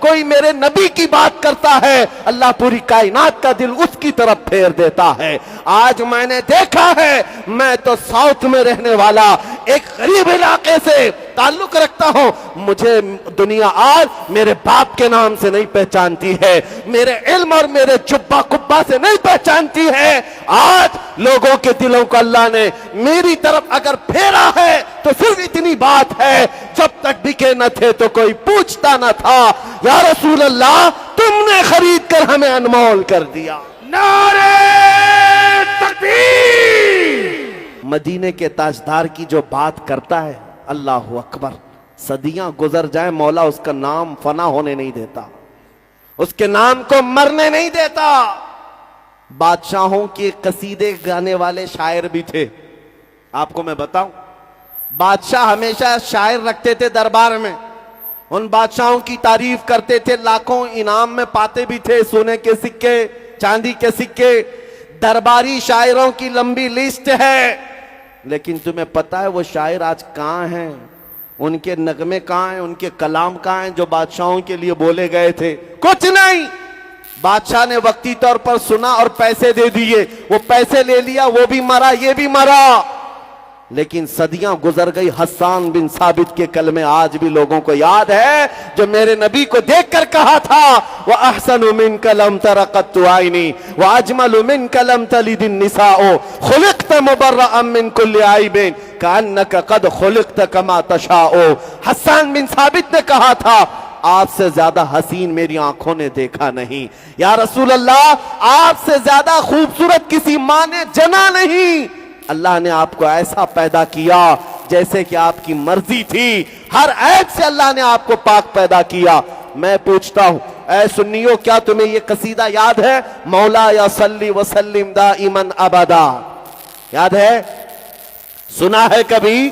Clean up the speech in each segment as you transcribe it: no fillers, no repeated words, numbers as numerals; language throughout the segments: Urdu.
کوئی میرے نبی کی بات کرتا ہے اللہ پوری کائنات کا دل اس کی طرف پھیر دیتا ہے۔ آج میں نے دیکھا ہے، میں تو ساؤتھ میں رہنے والا ایک غریب علاقے سے تعلق رکھتا ہوں، مجھے دنیا آج میرے باپ کے نام سے نہیں پہچانتی ہے، میرے علم اور میرے جبہ کبہ سے نہیں پہچانتی ہے۔ آج لوگوں کے دلوں کو اللہ نے میری طرف اگر پھیرا ہے تو صرف اتنی بات ہے، جب تک بکے نہ تھے تو کوئی پوچھتا نہ تھا، یا رسول اللہ تم نے خرید کر ہمیں انمول کر دیا۔ نعرہ تکبیر! مدینے کے تاجدار کی جو بات کرتا ہے، اللہ اکبر، صدیاں گزر جائیں مولا اس کا نام فنا ہونے نہیں دیتا، اس کے نام کو مرنے نہیں دیتا۔ بادشاہوں کے قصیدے گانے والے شاعر بھی تھے، آپ کو میں بتاؤں، بادشاہ ہمیشہ شاعر رکھتے تھے دربار میں، ان بادشاہوں کی تعریف کرتے تھے، لاکھوں انعام میں پاتے بھی تھے، سونے کے سکے، چاندی کے سکے، درباری شاعروں کی لمبی لسٹ ہے۔ لیکن تمہیں پتا ہے وہ شاعر آج کہاں ہیں؟ ان کے نغمے کہاں ہیں؟ ان کے کلام کہاں ہیں جو بادشاہوں کے لیے بولے گئے تھے؟ کچھ نہیں۔ بادشاہ نے وقتی طور پر سنا اور پیسے دے دیے، وہ پیسے لے لیا، وہ بھی مرا یہ بھی مرا۔ لیکن صدیاں گزر گئی، حسان بن ثابت کے کلمے آج بھی لوگوں کو یاد ہے، جو میرے نبی کو دیکھ کر کہا تھا، وَأَحْسَنُ مِنْكَ لَمْ تَرَ قَطُّ عَيْنِي وَأَجْمَلُ مِنْكَ لَمْ تَلِدِ النِّسَاءُ خُلِقْتَ مُبَرَّأً مِنْ كُلِّ عَيْبٍ كَأَنَّكَ قَدْ خُلِقْتَ كَمَا تَشَاءُ۔ حسان بن ثابت نے کہا تھا، آپ سے زیادہ حسین میری آنکھوں نے دیکھا نہیں، یا رسول اللہ آپ سے زیادہ خوبصورت کسی ماں نے جنا نہیں۔ اللہ نے آپ کو ایسا پیدا کیا جیسے کہ آپ کی مرضی تھی، ہر عیب سے اللہ نے آپ کو پاک پیدا کیا۔ میں پوچھتا ہوں اے سنیو، کیا تمہیں یہ قصیدہ یاد ہے؟ مولا یا صلی وسلم دائماً ابدا، یاد ہے؟ سنا ہے کبھی؟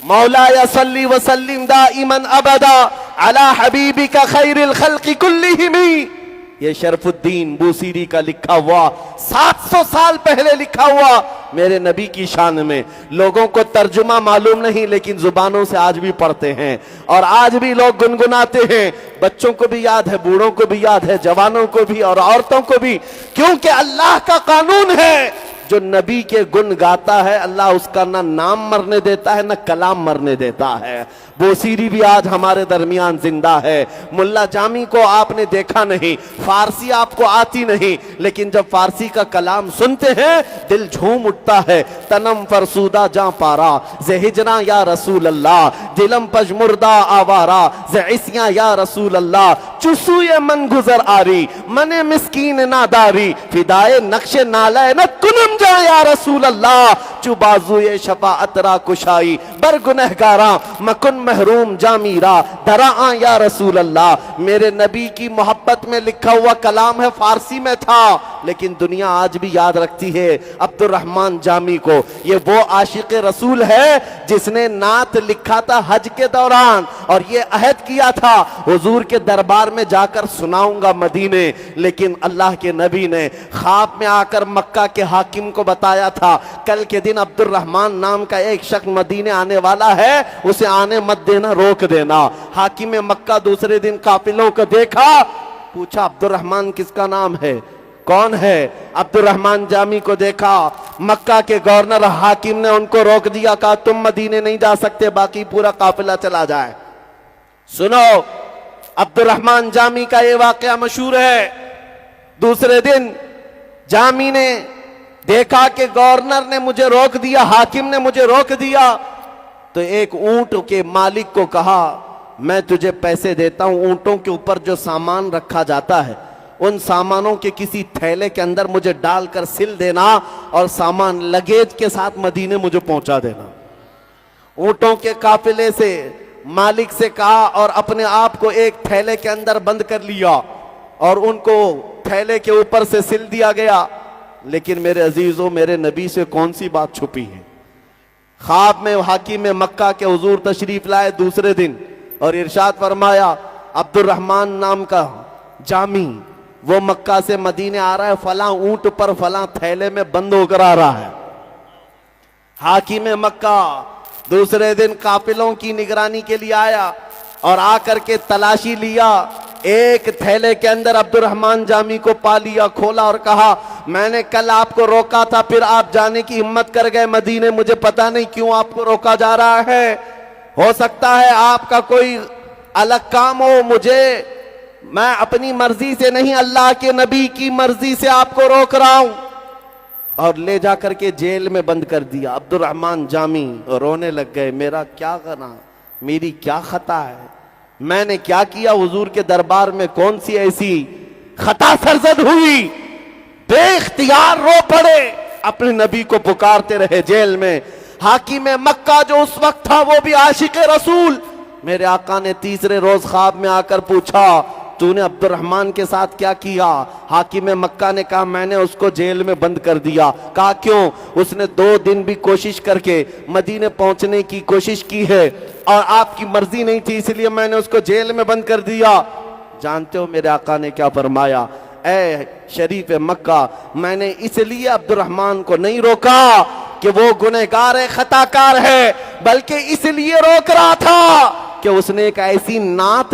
مولا یا صلی وسلم دائماً ابدا علی حبیبک خیر الخلق کلہم۔ یہ شرف الدین بوسیری کا لکھا ہوا، 700 سال پہلے لکھا ہوا میرے نبی کی شان میں۔ لوگوں کو ترجمہ معلوم نہیں، لیکن زبانوں سے آج بھی پڑھتے ہیں اور آج بھی لوگ گنگناتے ہیں۔ بچوں کو بھی یاد ہے، بوڑھوں کو بھی یاد ہے، جوانوں کو بھی اور عورتوں کو بھی، کیونکہ اللہ کا قانون ہے، جو نبی کے گن گاتا ہے اللہ اس کا نہ نام مرنے دیتا ہے نہ کلام مرنے دیتا ہے۔ بوسیری بھی آج ہمارے درمیان زندہ ہے۔ ملا جامی کو آپ نے دیکھا نہیں، فارسی آپ کو آتی نہیں، لیکن جب فارسی کا کلام سنتے ہیں دل جھوم اٹھتا ہے۔ تنم فرسودہ جاں پارا ز ہجراں یا رسول اللہ، دلم پجمردہ آوارا ز عصیاں یا رسول اللہ، چسوئے من گزر آری من مسکین ناداری، فدائے نقش نالینت کنم جا یا رسول اللہ، چو بازوئے شفاعت را کشائی بر گنہگاراں مکن محروم جامیرا دراں یا رسول اللہ۔ میرے نبی کی محبت میں لکھا ہوا کلام ہے، فارسی میں تھا، لیکن دنیا آج بھی یاد رکھتی ہے عبد الرحمن جامی کو۔ یہ وہ عاشق رسول ہے جس نے نعت لکھا تھا حج کے دوران اور یہ عہد کیا تھا حضور کے دربار میں جا کر سناؤں گا مدینے، لیکن اللہ کے نبی نے خواب میں آ کر مکہ کے حاکم کو بتایا تھا کل کے دن عبد الرحمن نام کا ایک شخص مدینے آنے والا ہے، اسے آنے مت دینا، روک دینا۔ حاکم مکہ دوسرے دن قافلوں کو دیکھا، پوچھا عبد الرحمن کس کا نام ہے، کون ہے؟ عبد الرحمن جامی کو دیکھا، مکہ کے گورنر حاکم نے ان کو روک دیا، کہا تم مدینے نہیں جا سکتے، باقی پورا قافلہ چلا جائے۔ سنو عبد الرحمن جامی کا یہ واقعہ مشہور ہے۔ دوسرے دن جامی نے دیکھا کہ گورنر نے مجھے روک دیا، حاکم نے مجھے روک دیا، تو ایک اونٹ کے مالک کو کہا میں تجھے پیسے دیتا ہوں، اونٹوں کے اوپر جو سامان رکھا جاتا ہے ان سامانوں کے کسی تھیلے کے اندر مجھے ڈال کر سل دینا اور سامان لگیج کے ساتھ مدینے مجھے پہنچا دینا۔ اونٹوں کے قافلے سے مالک سے کہا اور اپنے آپ کو ایک تھیلے کے اندر بند کر لیا اور ان کو تھیلے کے اوپر سے سل دیا گیا۔ لیکن میرے عزیزوں، میرے نبی سے کون سی بات چھپی ہے؟ خواب میں حاکم مکہ کے حضور تشریف لائے دوسرے دن اور ارشاد فرمایا عبد الرحمن نام کا جامی وہ مکہ سے مدینے آ رہا ہے، فلاں اونٹ پر فلاں تھیلے میں بند ہو کر آ رہا ہے۔ حاکم مکہ دوسرے دن قافلوں کی نگرانی کے لیے آیا اور آ کر کے تلاشی لیا ایک تھیلے کے اندر عبد الرحمن جامی کو پا لیا, کھولا اور کہا میں نے کل آپ کو روکا تھا, پھر آپ جانے کی ہمت کر گئے مدینے, مجھے پتا نہیں کیوں آپ کو روکا جا رہا ہے, ہو سکتا ہے آپ کا کوئی الگ کام ہو, میں اپنی مرضی سے نہیں اللہ کے نبی کی مرضی سے آپ کو روک رہا ہوں. اور لے جا کر کے جیل میں بند کر دیا. عبد الرحمن جامی رونے لگ گئے, میرا کیا گناہ, میری کیا خطا ہے, میں نے کیا کیا, حضور کے دربار میں کون سی ایسی خطا سرزد ہوئی, بے اختیار رو پڑے, اپنے نبی کو پکارتے رہے جیل میں. حاکم مکہ جو اس وقت تھا وہ بھی عاشق رسول, میرے آقا نے تیسرے روز خواب میں آ کر پوچھا تو نے عبد الرحمن کے ساتھ کیا کیا؟ حاکم مکہ نے کہا میں نے اس کو جیل میں بند کر دیا. کہا کیوں؟ اس نے 2 دن بھی کوشش کر کے مدینے پہنچنے کی کوشش کی ہے اور آپ کی مرضی نہیں تھی, اس لیے میں نے اس کو جیل میں بند کر دیا. جانتے ہو میرے آقا نے کیا فرمایا؟ اے شریف مکہ, میں نے اس لیے عبد الرحمن کو نہیں روکا کہ وہ گنہگار خطا کار ہے, بلکہ اس لیے روک رہا تھا کہ اس نے ایک ایسی نعت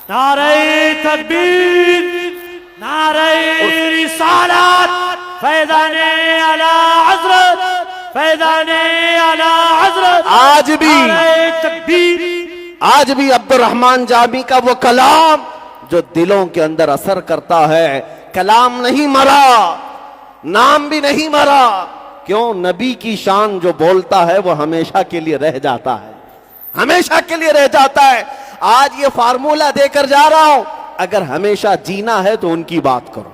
نعرہ تکبیر, نعرہ رسالت, فیضان اعلی حضرت, فیضان اعلی حضرت. آج بھی عبد الرحمن جامی کا وہ کلام جو دلوں کے اندر اثر کرتا ہے, کلام نہیں مرا, نام بھی نہیں مرا. کیوں؟ نبی کی شان جو بولتا ہے وہ ہمیشہ کے لیے رہ جاتا ہے, ہمیشہ کے لیے رہ جاتا ہے. آج یہ فارمولہ دے کر جا رہا ہوں, اگر ہمیشہ جینا ہے تو ان کی بات کرو,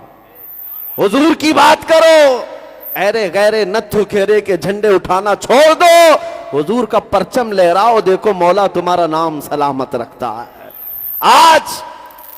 حضور کی بات کرو, ایرے غیرے نتھو کھیرے کے جھنڈے اٹھانا چھوڑ دو, حضور کا پرچم لہراؤ, دیکھو مولا تمہارا نام سلامت رکھتا ہے. آج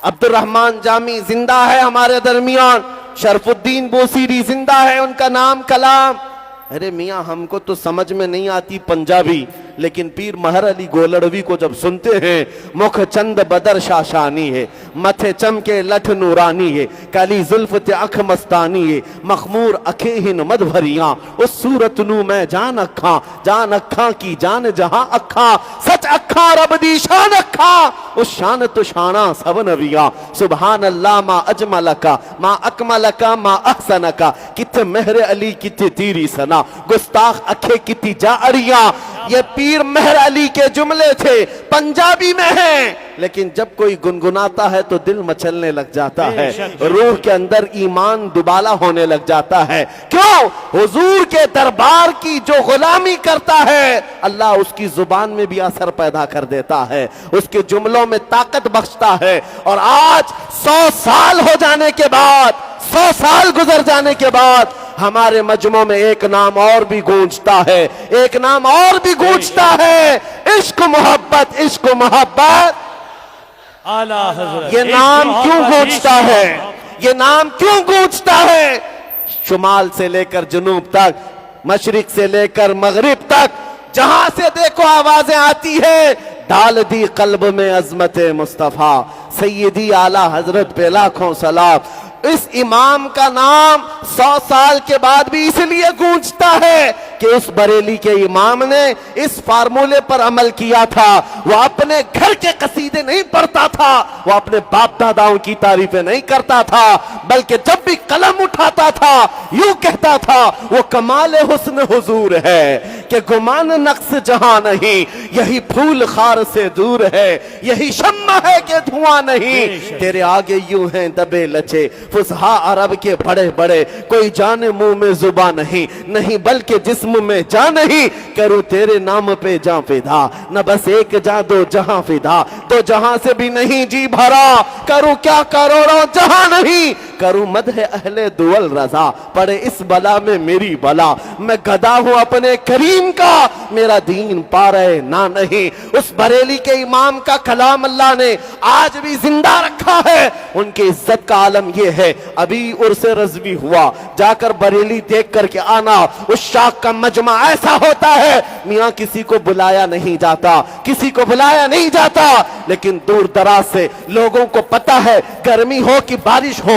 عبد الرحمن جامی زندہ ہے ہمارے درمیان, شرف الدین بوسیری زندہ ہے, ان کا نام کلام. ارے میاں ہم کو تو سمجھ میں نہیں آتی پنجابی, لیکن پیر مہر علی گولڑوی کو جب سنتے ہیں, مکھ چند بدر شاشانی ہے, متھے چمکے لٹھ نورانی ہے, کالی زلفت اکھ مستانی ہے, مخمور اکھیں ہن مد بھریاں, اس صورت نو میں جان اکھاں کی جان جہاں اکھاں, سچ اکھاں رب دی شان اکھاں, اس شان تو شانہ سب نبیاں. سبحان اللہ ما اجملکا ما اکملکا ما احسنکا, کتھے مہر علی کتھے تیری سنا, گستاخ اکھے کتھی جا اڑیاں. یہ پیر مہر علی کے جملے تھے, پنجابی میں ہیں, لیکن جب کوئی گنگناتا ہے تو دل مچلنے لگ جاتا ہے, روح کے اندر ایمان دوبالا ہونے لگ جاتا ہے. کیوں؟ حضور کے دربار کی جو غلامی کرتا ہے اللہ اس کی زبان میں بھی اثر پیدا کر دیتا ہے, اس کے جملوں میں طاقت بخشتا ہے. اور آج 100 سال ہو جانے کے بعد, 100 سال گزر جانے کے بعد ہمارے مجمع میں ایک نام اور بھی گونجتا ہے, ایک نام اور بھی گونجتا ہے, عشق محبت, عشق محبت. یہ نام کیوں گونجتا ہے؟ یہ نام کیوں گونجتا ہے؟ شمال سے لے کر جنوب تک, مشرق سے لے کر مغرب تک, جہاں سے دیکھو آوازیں آتی ہے, ڈال دی قلب میں عظمت مصطفیٰ, سیدی اعلی حضرت پہ لاکھوں سلام. اس امام کا نام 100 سال کے بعد بھی اس لیے گونجتا ہے کہ اس بریلی کے امام نے اس فارمولے پر عمل کیا تھا. وہ اپنے گھر کے قصیدے نہیں پڑھتا تھا, وہ اپنے باپ داداؤں کی تعریفیں نہیں کرتا تھا, بلکہ جب بھی قلم اٹھاتا تھا یوں کہتا تھا وہ کمال حسن حضور ہے کہ گمان نقص جہاں نہیں, یہی پھول خار سے دور ہے, یہی شمع ہے کہ دھواں نہیں, تیرے آگے یوں ہیں دبے لچے فصحا عرب کے بڑے بڑے, کوئی جانے منہ میں زباں نہیں بلکہ جسم میں جان نہیں, کروں تیرے نام پہ جاں فدا, نہ بس ایک جاں دو جہاں فدا, دو جہاں سے بھی نہیں جی بھرا, کروں کیا کروڑوں جہاں نہیں, کروں مدح اہل دول رضا, پڑے اس بلا میں میری بلا, میں گدا ہوں اپنے کریم کا, میرا دین پا رہے نہ نہیں. اس بریلی کے امام کا کلام اللہ نے آج بھی زندہ رکھا ہے. ان کی عزت کا عالم یہ ہے, ابھی عرس رضوی ہوا, جا کر بریلی دیکھ کر کے آنا. اس شاخ کا مجمع ایسا ہوتا ہے, میاں کسی کو بلایا نہیں جاتا, کسی کو بلایا نہیں جاتا, لیکن دور دراز سے لوگوں کو پتا ہے, گرمی ہو کہ بارش ہو,